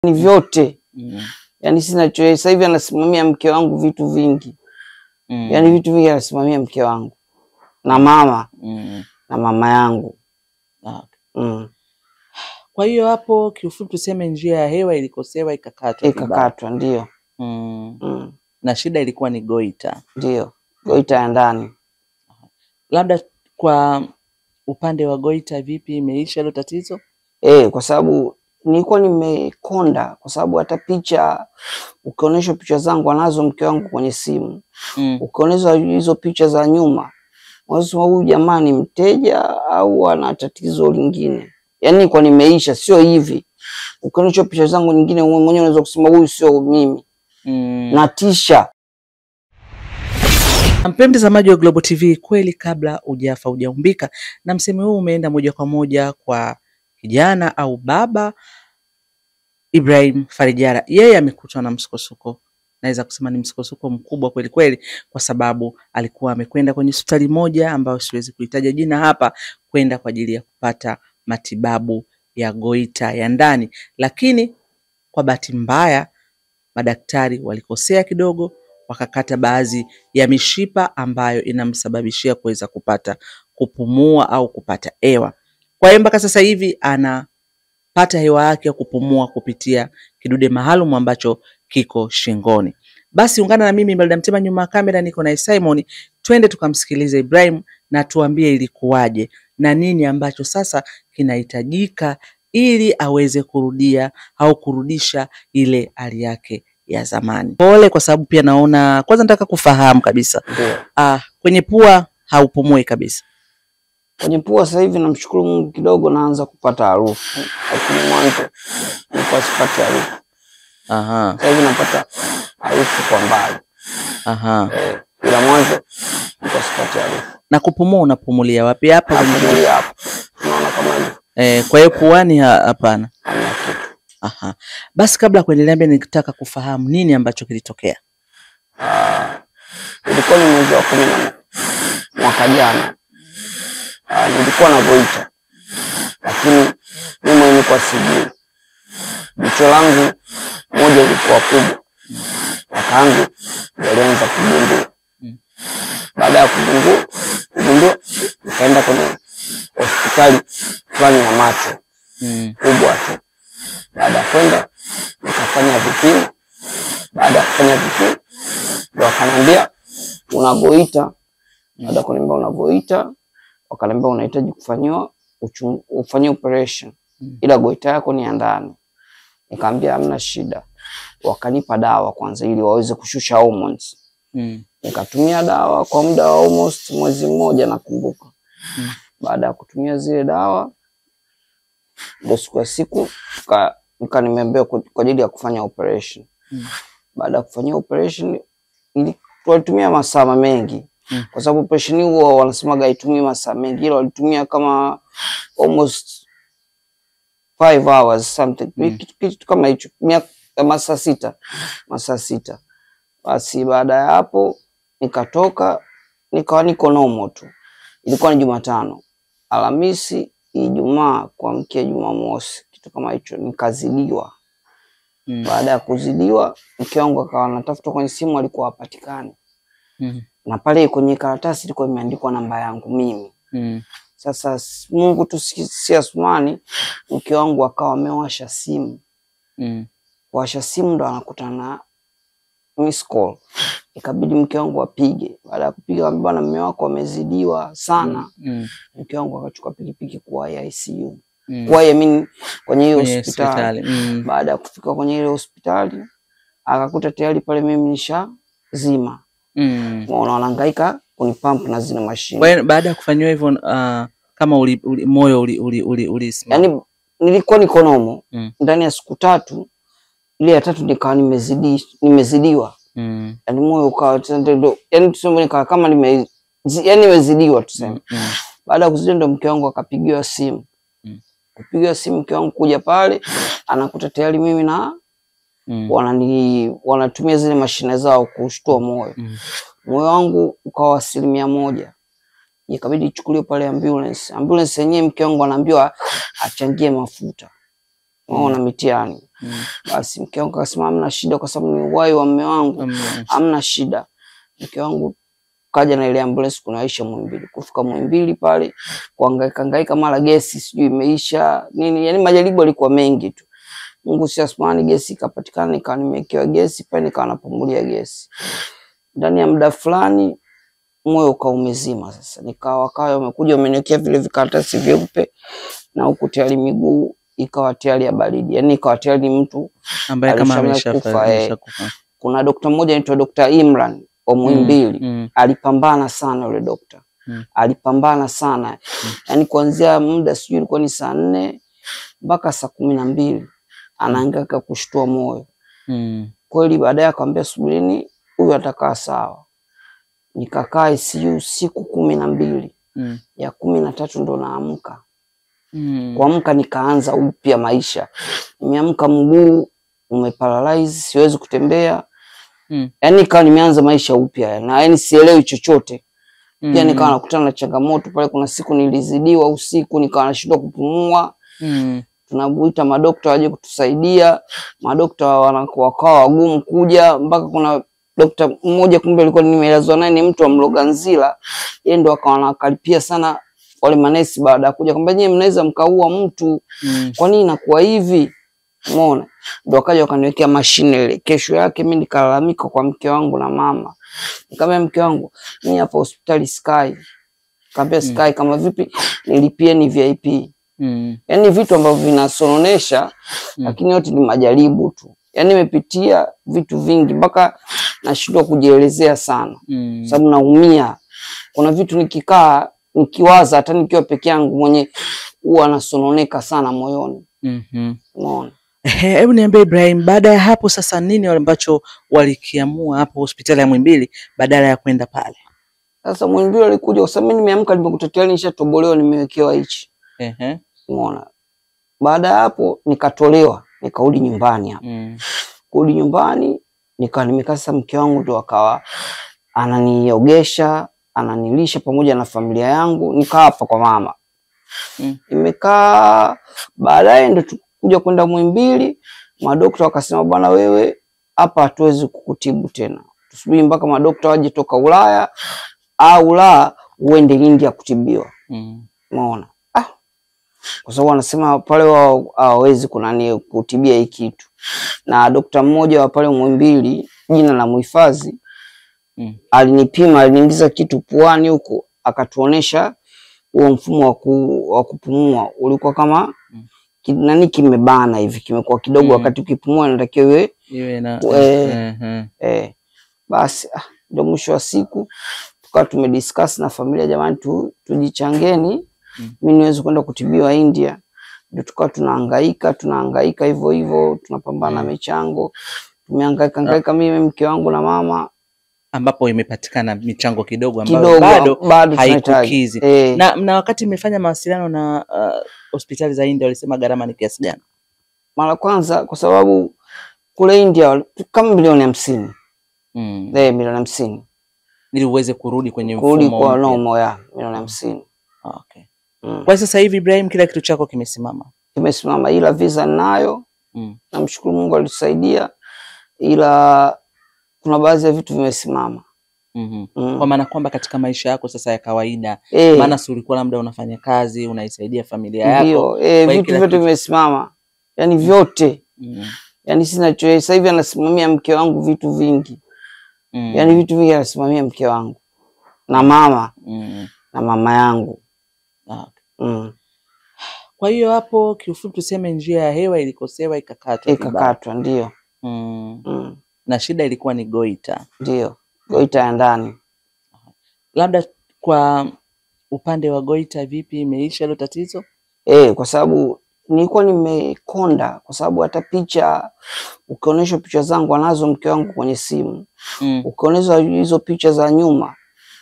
Ni vyote. Yani sina choice. Sasa hivi anasimamia mke wangu vitu vingi. Yani vitu vingi anasimamia mke wangu. Na mama. Na mama yangu. Kwa hiyo hapo kiufupi tuseme njia ya hewa ilikosewa ikakatwa. Ikakatwa ndio. Na shida ilikuwa ni goita. Ndio. Goita ya ndani. Labda kwa upande wa goita vipi, imeisha hilo tatizo? Kwa sababu nilikuwa nimekonda, kwa sababu hata picha ukionyesha picha zangu anazo mke wangu kwenye simu. Ukionyesha hizo picha za nyuma, unasema huyu jamani mteja au ana tatizo lingine. Yani kwa nimeisha, sio hivi. Ukionyesha picha zangu nyingine mwenyewe unaweza kusema huyu sio mimi. Natisha. Mpenzi mtazamaji wa Global TV, kweli kabla hujafa hujaumbika, na msemo huu umeenda moja kwa moja kwa kijana au baba Ibrahim Farijara. Yeye amekutwa na msukosuko, naweza kusema ni msukosuko mkubwa kweli kweli, kwa sababu alikuwa amekwenda kwenye hospitali moja ambayo siwezi kuitaja jina hapa, kwenda kwa ajili ya kupata matibabu ya goita ya ndani, lakini kwa bahati mbaya madaktari walikosea kidogo, wakakata baadhi ya mishipa ambayo inamsababishia kuweza kupata kupumua au kupata hewa. Kwa hiyo mpaka sasa hivi anapata hewa yake ya kupumua kupitia kidude maalum ambacho kiko shingoni. Basi ungana na mimi Imelda Mtema, nyuma ya kamera niko na Simon. Twende tukamsikilize Ibrahim na tuambie ilikuwaje na nini ambacho sasa kinahitajika ili aweze kurudia au kurudisha ile hali yake ya zamani. Pole, kwa sababu pia naona, kwanza nataka kufahamu kabisa. Kwenye pua haupumui kabisa. Kwenye pua sasa hivi namshukuru Mungu kidogo naanza kupata harufu. Lakini mwanzo nilikuwa sipati harufu. Sasa hivi napata harufu kwa mbali. Ila mwanzo nilikuwa sipati harufu. Na kupumua unapumulia wapi? Hapa napumulia hapa. Unaona kama hivi. Kwa hiyo puani hapana. Basi kabla kuendelea mbele nikitaka kufahamu nini ambacho kilitokea. Ilikuwa ni mwezi wa 10 mwaka jana. Nilikuwa na goita. Lakini mimi mwenyewe kwa sijui. Jicho langu moja lilikuwa kubwa. Wakaangu walianza kugundua. Baada ya kugundua nikaenda kwenye hospitali fulani ya macho. Kubwa tu. Baada ya kwenda nikafanya vipimo. Baada ya kufanya vipimo ndio wakaniambia una goita. Baada ya kuniambia una goita, wakaniambia unahitaji kufanywa ufanye operation. Ila goita yako ni ya ndani. Nikamwambia hamna shida. Wakanipa dawa kwanza ili waweze kushusha hormones. Nikatumia dawa kwa muda wa almost mwezi mmoja nakumbuka. Baada ya kutumia zile dawa ndio siku nimeambiwa kwa ajili ya kufanya operation. Baada ya kufanya operation tulitumia masaa mengi. Kwa sababu operation huo wanasemaga itumie masaa mengi, ila walitumia kama almost 5 hours something. Kitu kama hicho, masaa 6. Basi baada ya hapo nikatoka, nikawa niko normal tu. Ilikuwa ni Jumatano. Alhamisi, Ijumaa kuamkia Jumamosi, kitu kama hicho, nikazidiwa. Baada ya kuzidiwa, mke wangu akawa anatafuta kwenye simu, alikuwa hapatikani. Na pale kwenye karatasi ilikuwa imeandikwa namba yangu mimi. Sasa Mungu tu si Asmani, mke wangu akawa amewasha simu. Washa simu ndo anakutana na miss call. Ikabidi mke wangu apige. Baada ya kupiga bwana mume wako amezidiwa sana. Mke wangu akachukua pikipiki kwa ICU. Kwa mimi kwenye hiyo hospitali. Baada ya kufika kwenye ile hospitali akakuta tayari pale mimi nishazima. Wanahangaika kunipump na zile mashine. Baada ya kufanywa hivyo kama moyo ulisimama. Yani nilikuwa niko normal. Ndani ya siku 3 ile ya 3 nikawa nimezidiwa. Yani moyo ukawa yani tuseme nikawa kama nimezidiwa tuseme. Baada ya kuzidiwa ndo mke wangu akapigiwa simu. Kupigiwa simu mke wangu kuja pale anakuta tayari mimi na wanatumia zile mashine zao kushtua moyo. Moyo wangu ukawa 100%. Ikabidi ichukuliwe pale ambulance. Ambulance yenyewe mke wangu anaambiwa achangie mafuta. Unaona mitihani. Basi mke wangu akasema hamna shida kwa sababu ni uhai wa mume wangu. Hamna shida. Mke wangu kaja na ile ambulance kunaisha Muhimbili. Kufika Muhimbili pale kuhangaika mara gesi sijui imeisha nini, yani majaribu yalikuwa mengi tu. Mungu si asmani, gesi ikapatikana, nikawa nimewekewa gesi pale, nikawa napumulia gesi. Ndani ya muda fulani moyo ukaumezima sasa. Nikawa wamekuja wameniwekea vile vikaratasi vyeupe na huku tayari miguu ikawa tayari ya baridi. Yani ikawa tayari mtu ambaye kama ameshakufa. Kuna daktari mmoja anaitwa Dr. Imran wa Muhimbili. Alipambana sana yule daktari. Alipambana sana. Yani kuanzia muda sijui ilikuwa ni saa 4 mpaka saa 12 anahangaika kushtua moyo. Kweli baadaye akamwambia subirini, huyu atakaa sawa. Nikakaa ICU siku 12. Ya 13 ndo naamka. Kuamka nikaanza upya maisha. Nimeamka mguu umeparalyze, siwezi kutembea. Yani nikawa nimeanza maisha upya na yani sielewi chochote. Pia nikawa nakutana na changamoto pale, kuna siku nilizidiwa usiku nikawa nashindwa kupumua. Tunamuita madokta waje kutusaidia. Madokta wakawa wagumu kuja, mpaka kuna dokta mmoja kumbe alikuwa nimelazwa naye ni mtu wa Mloganzila. Yeye ndo akawa anakaripia sana wale manesi baada ya kuja kwamba nyinyi mnaweza mkaua mtu. Kwa nini inakuwa hivi? Umeona? Ndio akaja wakaniwekea mashine ile. Kesho yake mimi nikalalamika kwa mke wangu na mama. Nikamwambia mke wangu, mimi hapa hospitali Sky. Kaambia Sky kama vipi nilipie ni VIP. Yani vitu ambavyo vinasononesha lakini yote ni majaribu tu. Yani nimepitia vitu vingi mpaka nashindwa kujielezea sana. Sababu naumia. Kuna vitu nikikaa nikiwaza hata nikiwa peke yangu mwenye huwa nasononeka sana moyoni. Unaona? Hebu niambie Ibrahim, baada ya hapo sasa nini ambacho walikiamua hapo hospitali ya Muhimbili badala ya kwenda pale? Sasa Muhimbili alikuja kwa sababu mimi nimeamka nilipokuta tayari nishatobolewa, nimewekewa hichi. Unaona? Baada ya hapo nikatolewa, nikarudi nyumbani hapo. Kurudi nyumbani nikawa nimekaa sasa, mke wangu ndo akawa ananiogesha, ananilisha pamoja na familia yangu. Nikaa hapa kwa mama. Nimekaa, baadaye ndo kuja kwenda Muhimbili. Madokta wakasema bwana wewe hapa hatuwezi kukutibu tena. Tusubiri mpaka madokta waje toka Ulaya au la uende India kutibiwa. Umeona? Kwa sababu wanasema pale wao hawezi kunani kutibia hiki kitu. Na dokta mmoja wa pale Muhimbili jina la muhifadhi alinipima, aliniingiza kitu puani huko, akatuonesha huo mfumo wa kupumua ulikuwa kama nani kimebana hivi, kimekuwa kidogo wakati ukipumua inatakiwa iwe na basi ndio mwisho wa siku tukawa tumediscuss na familia, jamani tujichangeni mimi niweze kwenda kutibiwa India. Ndio tukawa tunahangaika hivyo tunapambana michango, tumehangaika mimi mke wangu na mama, ambapo imepatikana michango kidogo ambayo bado haikukizi. Na wakati imefanya mawasiliano na hospitali za India walisema gharama ni kiasi gani? Mara kwanza kwa sababu kule India kama milioni 50. Milioni 50. Ili uweze kurudi kwenye mfumo kwa normal ya milioni 50. Okay. Kwa sasa hivi Ibrahim kila kitu chako kimesimama. Kimesimama, ila visa nayo. Namshukuru Mungu alitusaidia, ila kuna baadhi ya vitu vimesimama. Kwa maana kwamba katika maisha yako sasa ya kawaida, maana si ulikuwa labda unafanya kazi, unaisaidia familia yako. Vitu vyote vimesimama. Yani vyote. Yani sina choice. Sasa hivi anasimamia mke wangu vitu vingi. Yani vitu vingi anasimamia mke wangu. Na mama. Na mama yangu. Kwa hiyo hapo kiufupi tuseme njia ya hewa ilikosewa ikakatwa. Ikakatwa ndio. Na shida ilikuwa ni goita. Ndio. Goita ya ndani. Labda kwa upande wa goita vipi, imeisha hilo tatizo? Kwa sababu nilikuwa nimekonda, kwa sababu hata picha ukionyesha picha zangu anazo mke wangu kwenye simu. Ukionyesha hizo picha za nyuma,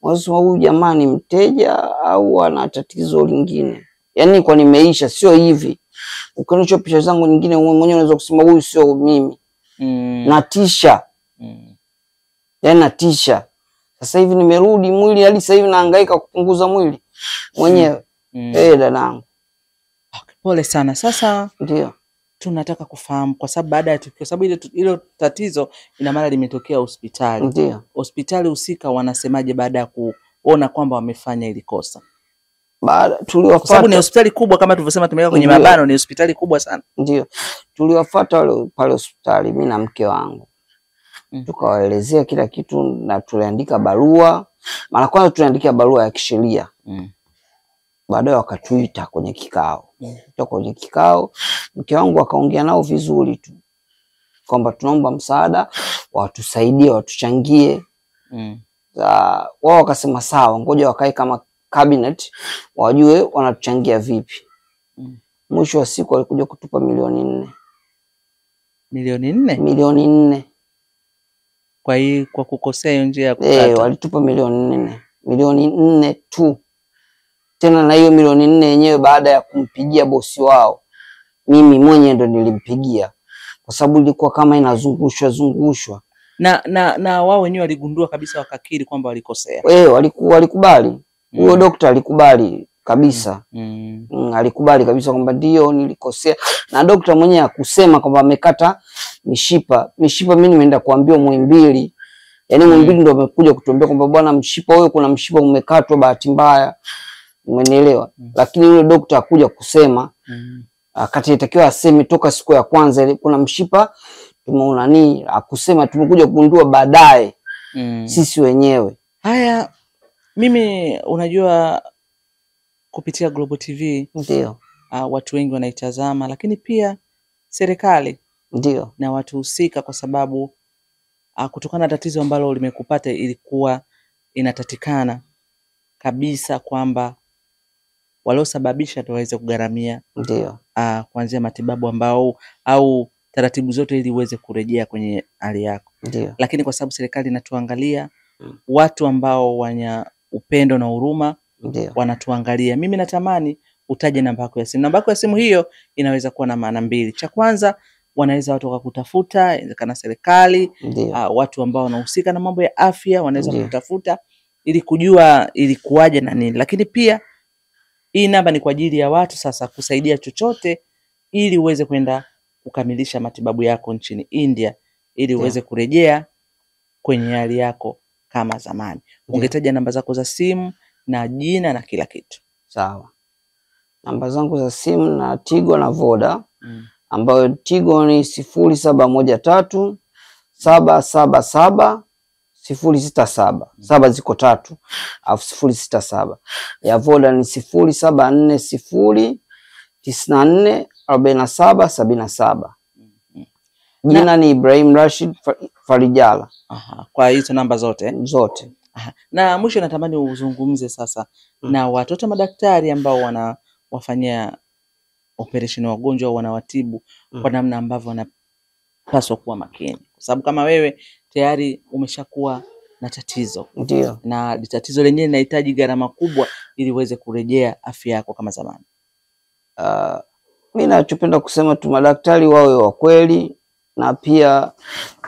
unasema huyu jamani mteja au ana tatizo lingine. Yani kwa nimeisha, sio hivi. Ukionyesha picha zangu nyingine mwenyewe unaweza kusema huyu sio mimi. Natisha. Yani natisha. Sasa hivi nimerudi mwili hadi sasa hivi nahangaika kupunguza mwili mwenyewe. Dadangu. Pole sana. Sasa ndio tunataka kufahamu kwa sababu baada ya tukio, sababu ile tatizo ina maana limetokea hospitali. Ndio. Hospitali husika wanasemaje baada ya kuona kwamba wamefanya ile kosa? Tuliwafuata, kwa sababu ni hospitali kubwa kama tulivyosema, tumeweka kwenye mabano, ni hospitali kubwa sana. Ndio. Tuliwafuata wale pale hospitali, mimi na mke wangu. Tukawaelezea kila kitu na tuliandika barua. Mara kwanza tuliandika barua ya kisheria. Baadaye wakatuita kwenye kikao. Kwenye kikao mke wangu akaongea nao vizuri tu kwamba tunaomba msaada, watusaidie, watuchangie. Wao wakasema sawa, ngoja wakae kama cabinet wajue wanatuchangia vipi. Mwisho wa siku walikuja kutupa milioni 4. Milioni 4? Milioni 4. Kwa kukosea hiyo njia ya kukata. Walitupa milioni 4. Milioni 4 tu. Tena na hiyo milioni 4 yenyewe baada ya kumpigia bosi wao. Mimi mwenyewe ndo nilimpigia. Kwa sababu ilikuwa kama inazungushwa. Na wao wenyewe waligundua kabisa, wakakiri kwamba walikosea. Walikubali. Huyo daktari alikubali kabisa. Alikubali kabisa kwamba ndio nilikosea. Na daktari mwenyewe akusema kwamba amekata mishipa. Mimi nimeenda kuambiwa Muhimbili. Yaani Muhimbili ndio amekuja kutuambia kwamba bwana, mshipa wewe, kuna mshipa umekatwa bahati mbaya. Umenielewa? Lakini yule daktari akuja kusema akati itakiwa aseme toka siku ya kwanza kuna mshipa tumeona nini, akusema tumekuja kugundua baadaye sisi wenyewe. Haya, mimi unajua kupitia Global TV ndio watu wengi wanaitazama, lakini pia serikali ndio na watu husika, kwa sababu kutokana na tatizo ambalo limekupata ilikuwa inatatikana kabisa kwamba waliosababisha ndio waweze kugharamia ndio kuanzia matibabu au taratibu zote ili uweze kurejea kwenye hali yako. Ndio. Lakini kwa sababu serikali inatuangalia, watu ambao wana upendo na huruma wanatuangalia. Mimi natamani utaje namba yako ya simu. Namba yako ya simu hiyo inaweza kuwa na maana mbili. Cha kwanza, wanaweza watu wakakutafuta, inawezekana serikali, watu ambao wanahusika na mambo ya afya wanaweza kutafuta ili kujua ilikuwaje na nini. Lakini pia hii namba ni kwa ajili ya watu sasa kusaidia chochote ili uweze kwenda kukamilisha matibabu yako nchini India ili uweze kurejea kwenye hali yako kama zamani. Ungetaja namba zako za simu na jina na kila kitu. Sawa. Namba zangu za simu na Tigo na Voda, ambayo Tigo ni 0713 777 067. 7 ziko 3 alafu 067. Ya Voda ni 0740 94 47 77. Jina ni Ibrahim Rashid Farijala. Kwa hizo namba zote? Zote. Na mwisho natamani uzungumze sasa na watoto madaktari ambao wanawafanyia operation wagonjwa au wanawatibu kwa namna ambavyo wanapaswa kuwa makini. Kwa sababu kama wewe tayari umeshakuwa na tatizo. Ndio. Na tatizo lenyewe linahitaji gharama kubwa ili uweze kurejea afya yako kama zamani. Mimi nachopenda kusema tu madaktari wawe wa kweli, na pia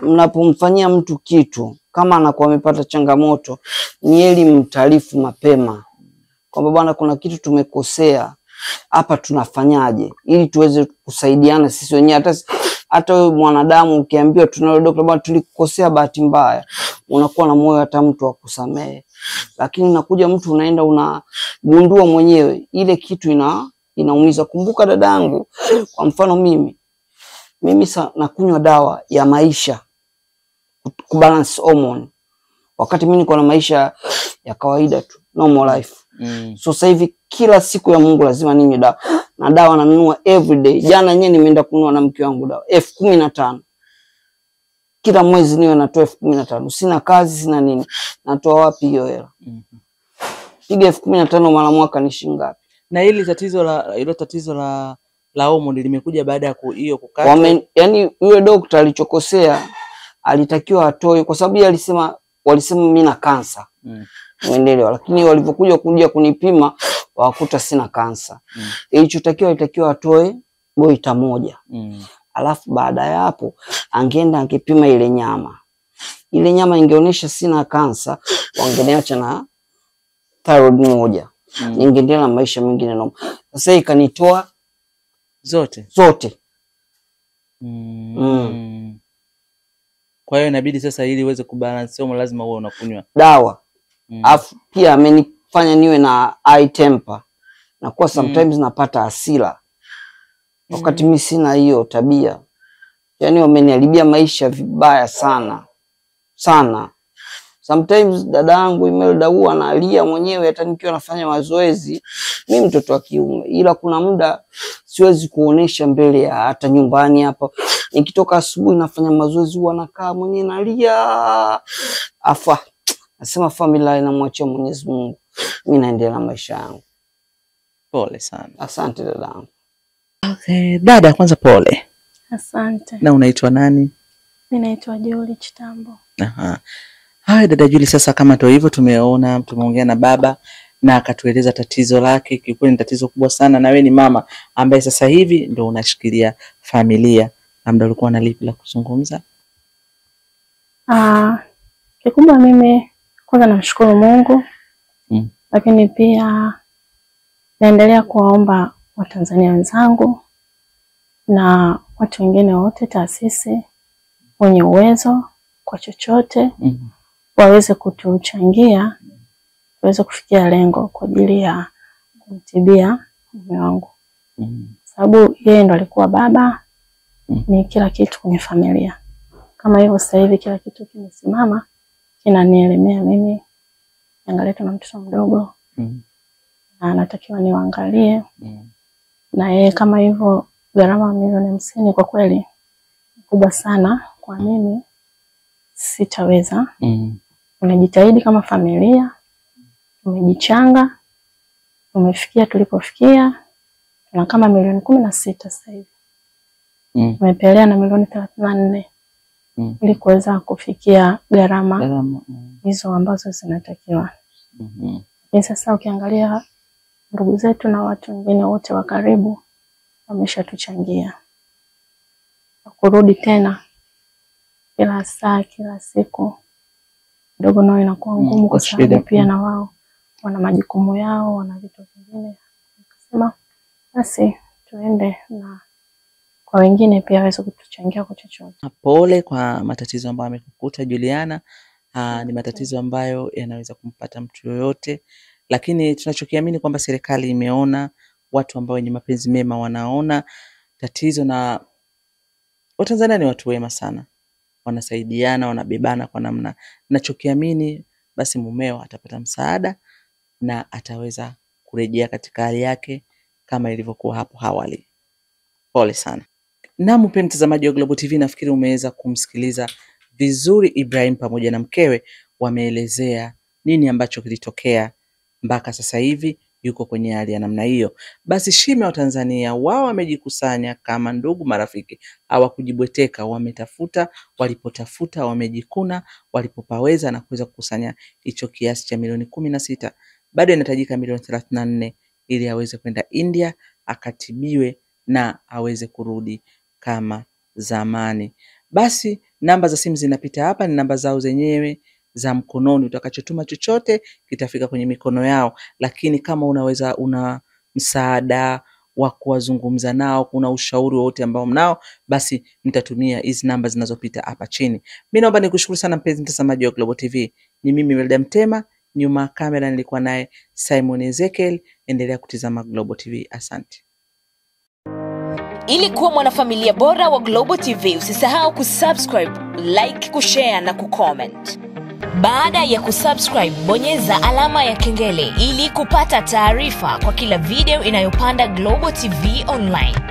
mnapomfanyia mtu kitu kama anakuwa amepata changamoto, ni heri mtaarifu mapema kwamba bwana, kuna kitu tumekosea hapa, tunafanyaje ili tuweze kusaidiana sisi wenyewe. Hata wewe mwanadamu ukiambiwa tunalo daktari bwana, tulikosea bahati mbaya, unakuwa na moyo hata mtu akusamehe. Lakini nakuja mtu unaenda unagundua mwenyewe ile kitu inaumiza. Kumbuka dadangu, kwa mfano mimi nakunywa dawa ya maisha kubalance hormone, wakati mimi niko na maisha ya kawaida tu, normal life. So sasa hivi kila siku ya Mungu lazima ninywe dawa, na dawa nanunua every day. Jana nyenye nimeenda kununua na mke wangu dawa 15,000 kila mwezi, niwe natoa 15,000. Sina kazi, sina nini, natoa wapi hiyo hela? Piga 15,000 mara mwaka ni shilingi ngapi? Na hilo tatizo la hormone limekuja baada ya hiyo kukata. Yani yule daktari alichokosea, alitakiwa atoe, kwa sababu yeye walisema mimi na kansa. Muendeleo, lakini walivyokuja kunipima wakuta sina kansa. Ilichotakiwa itakiwa atoe boita moja. Alafu baada ya hapo angeenda angepima ile nyama. Ile nyama ingeonyesha sina kansa, wangeniacha na thyroid moja. Ningeendelea na maisha mengine noma. Sasa ikanitoa zote. Kwa hiyo inabidi sasa ili uweze kubalance somo lazima uwe unakunywa dawa. Afu pia amenifanya niwe na high temper. Na kwa sometimes napata hasira. Wakati mimi sina hiyo tabia. Yaani wameniharibia maisha vibaya sana. Sana. Sometimes dada yangu Imelda huwa analia mwenyewe hata nikiwa nafanya mazoezi. Mimi mtoto wa kiume, ila kuna muda siwezi kuonesha mbele ya hata nyumbani hapa. Nikitoka asubuhi nafanya mazoezi huwa nakaa mwenyewe nalia. Afa nasema familia inamwachia Mwenyezi Mungu. Mimi naendelea na maisha yangu. Pole sana. Asante dadangu. Okay, dada kwanza pole. Asante. Na unaitwa nani? Mimi naitwa Julie Chitambo. Haya dada Julie, sasa kama ndio hivyo tumeongea na baba na akatueleza tatizo lake. Kiukweli ni tatizo kubwa sana, na wewe ni mama ambaye sasa hivi ndio unashikilia familia. Labda ulikuwa na lipi la kuzungumza? Kikubwa mimi kwanza namshukuru Mungu. Lakini pia naendelea kuwaomba Watanzania wenzangu na watu wengine wote, taasisi wenye uwezo kwa chochote waweze kutuchangia tuweze kufikia lengo kwa ajili ya kumtibia mume wangu. Sababu yeye ndo alikuwa baba, ni kila kitu kwenye familia. Kama hivyo sasa hivi kila kitu kimesimama, kinanielemea mimi. Angalia tuna mtoto mdogo. Na natakiwa niwaangalie. Na yeye kama hivyo gharama milioni 50 kwa kweli kubwa sana kwa mimi, sitaweza. Tunajitahidi kama familia, tumejichanga, tumefikia tulipofikia. Tuna kama milioni 16 sasa hivi. Tumepelea na milioni 34 ili kuweza kufikia gharama hizo ambazo zinatakiwa. Sasa ukiangalia ndugu zetu na watu wengine wote wa karibu wameshatuchangia. Kurudi tena kila saa kila siku ndogo nao inakuwa ngumu kwa sababu pia na wao wana majukumu yao, wana vitu vingine. Nikasema basi tuende na kwa wengine pia waweze kutuchangia kwa chochote. Pole kwa matatizo ambayo amekukuta Juliana. Ni matatizo ambayo yanaweza kumpata mtu yoyote, lakini tunachokiamini kwamba serikali imeona, watu ambao wenye mapenzi mema wanaona tatizo, na Watanzania ni watu wema sana. Wanasaidiana, wanabebana kwa namna. Ninachokiamini basi mumeo atapata msaada na ataweza kurejea katika hali yake kama ilivyokuwa hapo awali. Pole sana. Na mpenzi mtazamaji wa Global TV, nafikiri umeweza kumsikiliza vizuri Ibrahim pamoja na mkewe. Wameelezea nini ambacho kilitokea mpaka sasa hivi yuko kwenye hali ya namna hiyo. Basi shime wa Tanzania wao wamejikusanya kama ndugu marafiki, hawakujibweteka, wametafuta, walipotafuta wamejikuna, walipopaweza na kuweza kukusanya hicho kiasi cha milioni 16. Bado inahitajika milioni 34 ili aweze kwenda India akatibiwe na aweze kurudi kama zamani. Basi namba za simu zinapita hapa, ni namba zao zenyewe za mkononi. Utakachotuma chochote kitafika kwenye mikono yao, lakini kama una msaada wa kuwazungumza nao, kuna ushauri wote ambao mnao, basi mtatumia hizi namba zinazopita hapa chini. Mimi naomba nikushukuru sana mpenzi mtazamaji wa Global TV. Ni mimi Imelda Mtema, nyuma kamera nilikuwa naye Simon Ezekiel. Endelea kutizama Global TV. Asante. Ili kuwa mwanafamilia bora wa Global TV, usisahau kusubscribe, like, kushare na kucomment. Baada ya kusubscribe, bonyeza alama ya kengele ili kupata taarifa kwa kila video inayopanda Global TV Online.